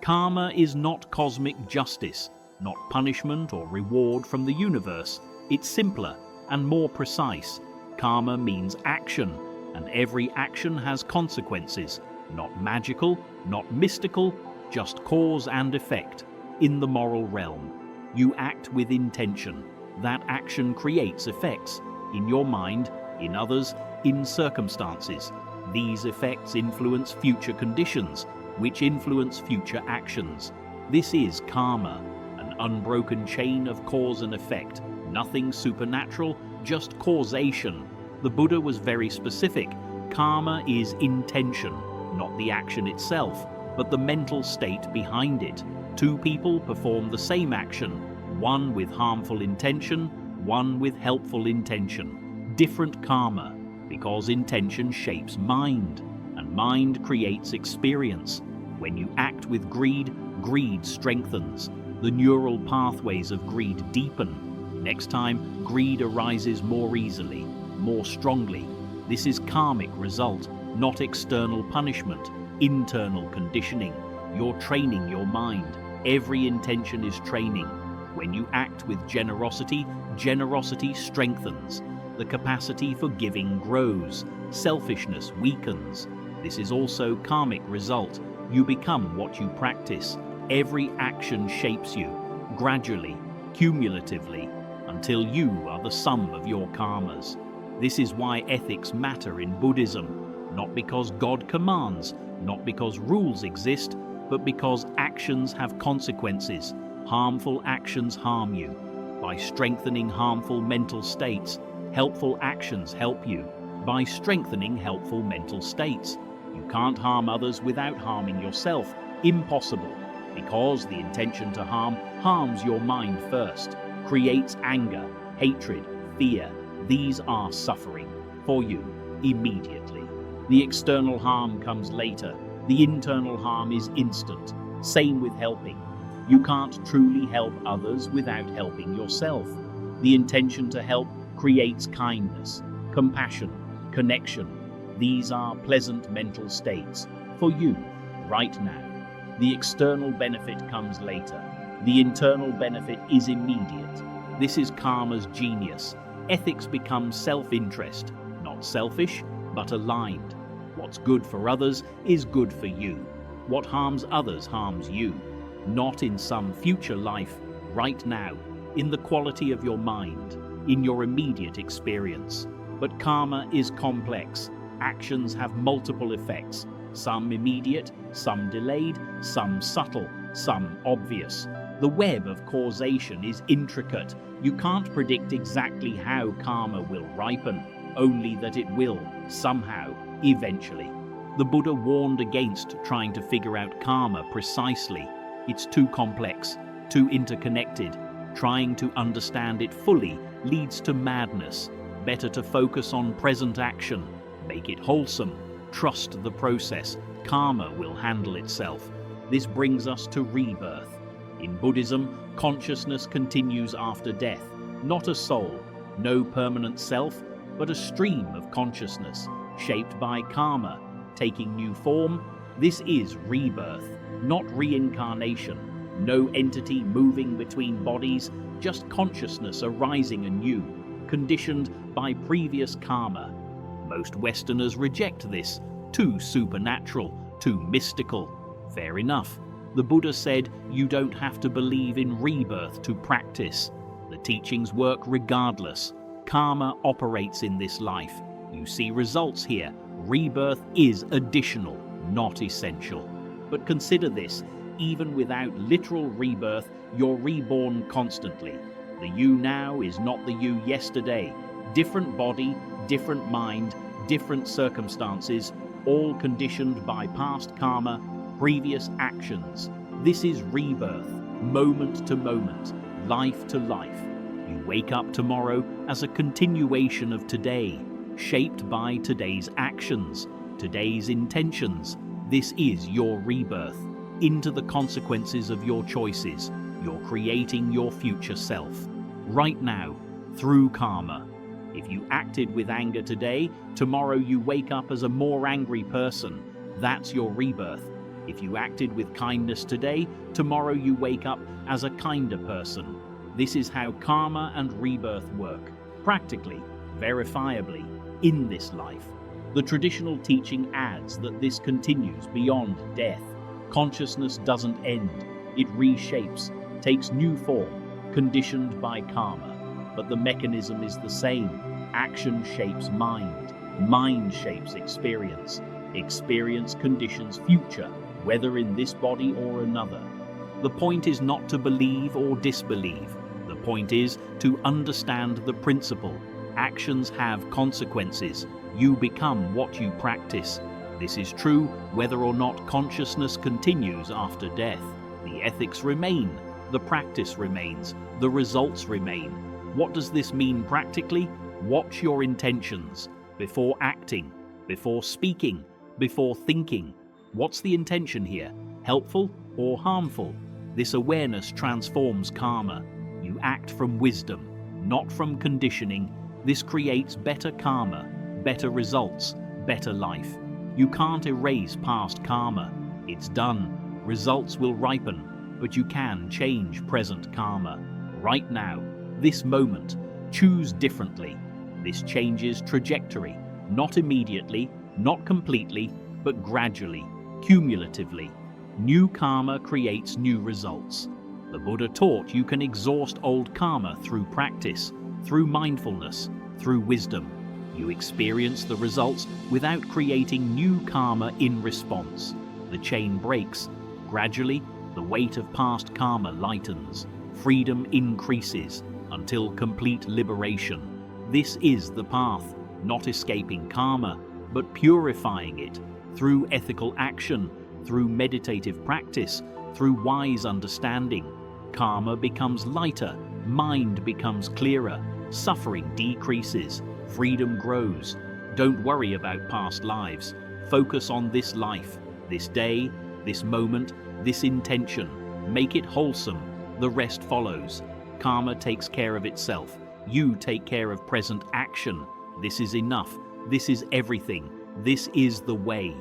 Karma is not cosmic justice, not punishment or reward from the universe. It's simpler and more precise. Karma means action, and every action has consequences. Not magical, not mystical, just cause and effect. In the moral realm, you act with intention. That action creates effects in your mind, in others, in circumstances. These effects influence future conditions, which influence future actions. This is karma, an unbroken chain of cause and effect. Nothing supernatural, just causation. The Buddha was very specific. Karma is intention, not the action itself, but the mental state behind it. Two people perform the same action, one with harmful intention, one with helpful intention. Different karma, because intention shapes mind, and mind creates experience. When you act with greed, greed strengthens. The neural pathways of greed deepen. Next time, greed arises more easily, more strongly. This is karmic result, not external punishment, internal conditioning. You're training your mind. Every intention is training. When you act with generosity, generosity strengthens. The capacity for giving grows. Selfishness weakens. This is also karmic result. You become what you practice. Every action shapes you, gradually, cumulatively, until you are the sum of your karmas. This is why ethics matter in Buddhism, not because God commands, not because rules exist, but because actions have consequences. Harmful actions harm you. By strengthening harmful mental states, helpful actions help you. By strengthening helpful mental states, you can't harm others without harming yourself. Impossible, because the intention to harm harms your mind first, creates anger, hatred, fear. These are suffering for you immediately. The external harm comes later. The internal harm is instant. Same with helping. You can't truly help others without helping yourself. The intention to help creates kindness, compassion, connection. These are pleasant mental states for you right now. The external benefit comes later. The internal benefit is immediate. This is karma's genius. Ethics becomes self-interest, not selfish, but aligned. What's good for others is good for you. What harms others harms you. Not in some future life, right now, in the quality of your mind, in your immediate experience. But karma is complex. Actions have multiple effects, some immediate, some delayed, some subtle, some obvious. The web of causation is intricate. You can't predict exactly how karma will ripen, only that it will, somehow, eventually. The Buddha warned against trying to figure out karma precisely. It's too complex, too interconnected. Trying to understand it fully leads to madness. Better to focus on present action. Make it wholesome. Trust the process. Karma will handle itself. This brings us to rebirth. In Buddhism, consciousness continues after death. Not a soul, no permanent self, but a stream of consciousness, shaped by karma, taking new form. This is rebirth, not reincarnation. No entity moving between bodies, just consciousness arising anew, conditioned by previous karma. Most Westerners reject this. Too supernatural, too mystical. Fair enough. The Buddha said you don't have to believe in rebirth to practice. The teachings work regardless. Karma operates in this life. You see results here. Rebirth is additional, not essential. But consider this, even without literal rebirth, you're reborn constantly. The you now is not the you yesterday. Different body, different mind, different circumstances, all conditioned by past karma, previous actions. This is rebirth, moment to moment, life to life. You wake up tomorrow as a continuation of today, shaped by today's actions, today's intentions. This is your rebirth. Into the consequences of your choices, you're creating your future self. Right now, through karma. If you acted with anger today, tomorrow you wake up as a more angry person. That's your rebirth. If you acted with kindness today, tomorrow you wake up as a kinder person. This is how karma and rebirth work, practically, verifiably, in this life. The traditional teaching adds that this continues beyond death. Consciousness doesn't end. It reshapes, takes new form, conditioned by karma. But the mechanism is the same. Action shapes mind. Mind shapes experience. Experience conditions future, whether in this body or another. The point is not to believe or disbelieve. The point is to understand the principle. Actions have consequences. You become what you practice. This is true whether or not consciousness continues after death. The ethics remain. The practice remains. The results remain. What does this mean practically? Watch your intentions. Before acting, before speaking, before thinking. What's the intention here? Helpful or harmful? This awareness transforms karma. You act from wisdom, not from conditioning. This creates better karma, better results, better life. You can't erase past karma. It's done. Results will ripen, but you can change present karma. Right now, this moment, choose differently. This changes trajectory, not immediately, not completely, but gradually, cumulatively. New karma creates new results. The Buddha taught you can exhaust old karma through practice, through mindfulness, through wisdom. You experience the results without creating new karma in response. The chain breaks. Gradually, the weight of past karma lightens. Freedom increases until complete liberation. This is the path, not escaping karma, but purifying it through ethical action, through meditative practice, through wise understanding. Karma becomes lighter, mind becomes clearer, suffering decreases, freedom grows. Don't worry about past lives. Focus on this life, this day, this moment, this intention. Make it wholesome. The rest follows. Karma takes care of itself. You take care of present action. This is enough. This is everything. This is the way.